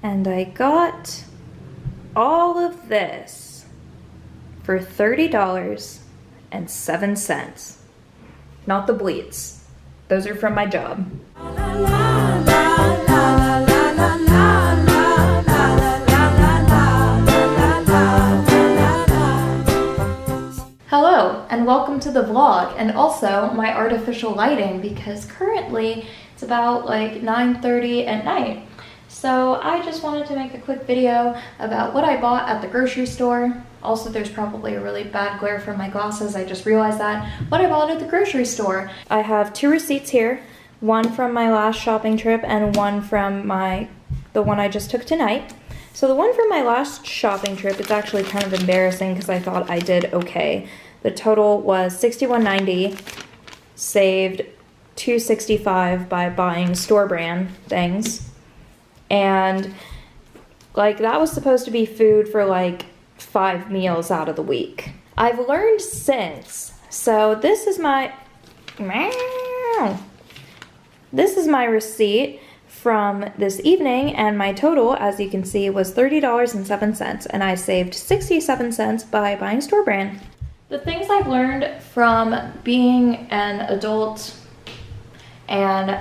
And I got all of this for $30.07. Not the bleats. Those are from my job. Hello, and welcome to the vlog, and also my artificial lighting, because currently it's about like 9:30 at night. So I just wanted to make a quick video about what I bought at the grocery store. Also, there's probably a really bad glare from my glasses, I just realized that. What I bought at the grocery store. I have 2 receipts here, one from my last shopping trip and one from the one I just took tonight. So the one from my last shopping trip, it's actually kind of embarrassing because I thought I did okay. The total was $61.90, saved $2.65 by buying store brand things. And like that was supposed to be food for like 5 meals out of the week. I've learned since, so this is my receipt from this evening, and my total, as you can see, was $30.07, and I saved 67 cents by buying store brand. The things I've learned from being an adult and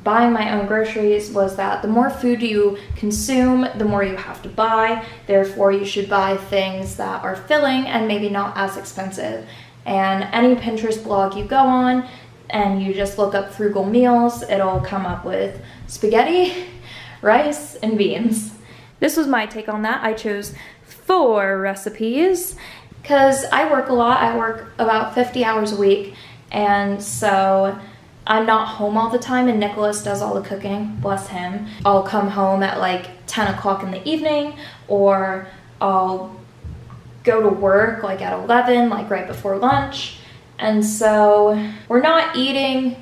buying my own groceries was that the more food you consume, the more you have to buy. Therefore, you should buy things that are filling and maybe not as expensive. And any Pinterest blog you go on and you just look up frugal meals, it'll come up with spaghetti, rice, and beans. This was my take on that. I chose 4 recipes because I work a lot. I work about 50 hours a week, and so I'm not home all the time, and Nicholas does all the cooking, bless him. I'll come home at like 10 o'clock in the evening, or I'll go to work like at 11, like right before lunch. And so we're not eating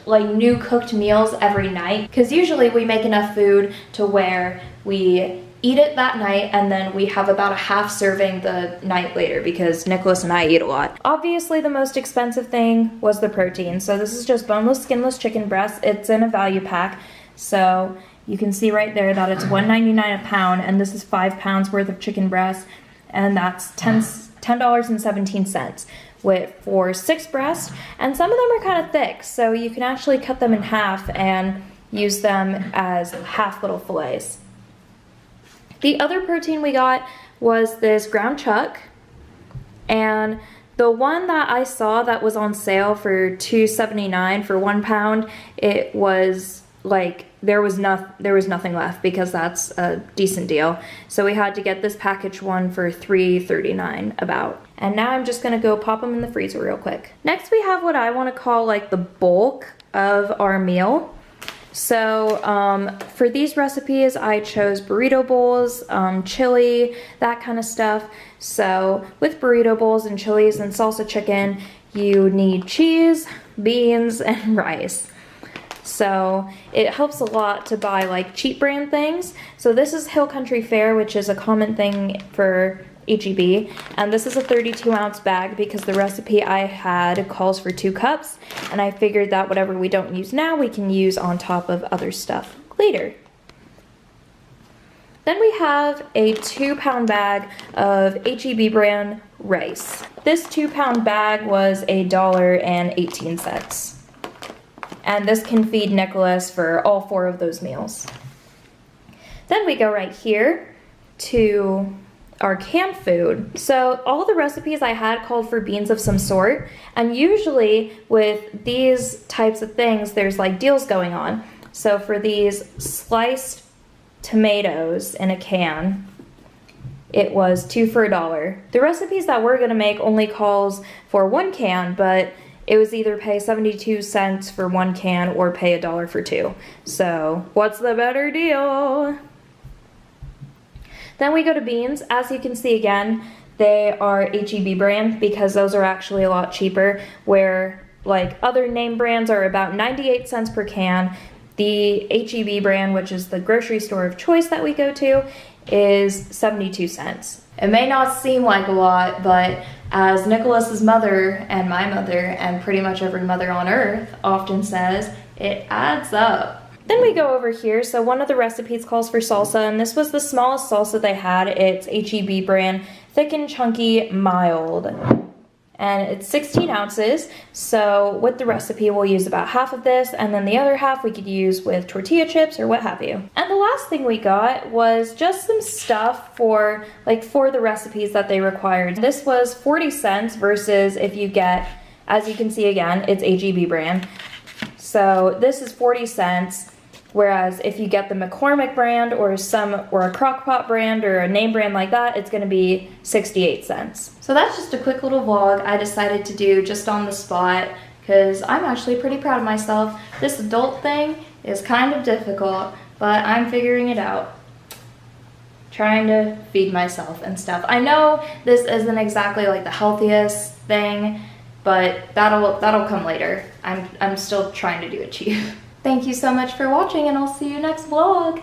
new cooked meals every night, because usually we make enough food to where we eat it that night and then we have about a half serving the night later, because Nicholas and I eat a lot. Obviously the most expensive thing was the protein. So this is just boneless, skinless chicken breast. It's in a value pack. So you can see right there that it's $1.99 a pound, and this is 5 pounds worth of chicken breast, and that's $10.17 for 6 breasts, and some of them are kind of thick, so you can actually cut them in half and use them as half little fillets. The other protein we got was this ground chuck, and the one that I saw that was on sale for $2.79 for 1 pound, it was like there was nothing left, because that's a decent deal. So we had to get this packaged one for $3.39 about. And now I'm just gonna go pop them in the freezer real quick. Next we have what I wanna call like the bulk of our meal. So for these recipes, I chose burrito bowls, chili, that kind of stuff. So with burrito bowls and chilies and salsa chicken, you need cheese, beans, and rice. So it helps a lot to buy like cheap brand things. So this is Hill Country Fare, which is a common thing for HEB, and this is a 32-ounce bag because the recipe I had calls for 2 cups, and I figured that whatever we don't use now we can use on top of other stuff later. Then we have a 2-pound bag of HEB brand rice. This 2-pound bag was $1.18. And this can feed Nicholas for all 4 of those meals. Then we go right here to our canned food. So all the recipes I had called for beans of some sort, and usually with these types of things there's like deals going on. So for these sliced tomatoes in a can, it was 2 for $1. The recipes that we're gonna make only calls for 1 can, but it was either pay 72 cents for 1 can or pay $1 for 2. So what's the better deal? Then we go to beans. As you can see again, they are HEB brand because those are actually a lot cheaper, where like other name brands are about 98 cents per can. The HEB brand, which is the grocery store of choice that we go to, is 72 cents. It may not seem like a lot, but as Nicholas's mother and my mother and pretty much every mother on earth often says, it adds up. Then we go over here. So one of the recipes calls for salsa, and this was the smallest salsa they had. It's HEB brand, thick and chunky, mild. And it's 16 ounces. So with the recipe, we'll use about half of this, and then the other half we could use with tortilla chips or what have you. And the last thing we got was just some stuff for the recipes that they required. This was 40 cents versus if you get, as you can see again, it's HEB brand. So this is 40 cents. Whereas if you get the McCormick brand or a Crock-Pot brand or a name brand like that, it's gonna be 68 cents. So that's just a quick little vlog I decided to do just on the spot because I'm actually pretty proud of myself. This adult thing is kind of difficult, but I'm figuring it out. Trying to feed myself and stuff. I know this isn't exactly like the healthiest thing, but that'll come later. I'm still trying to do achieve. Thank you so much for watching, and I'll see you next vlog.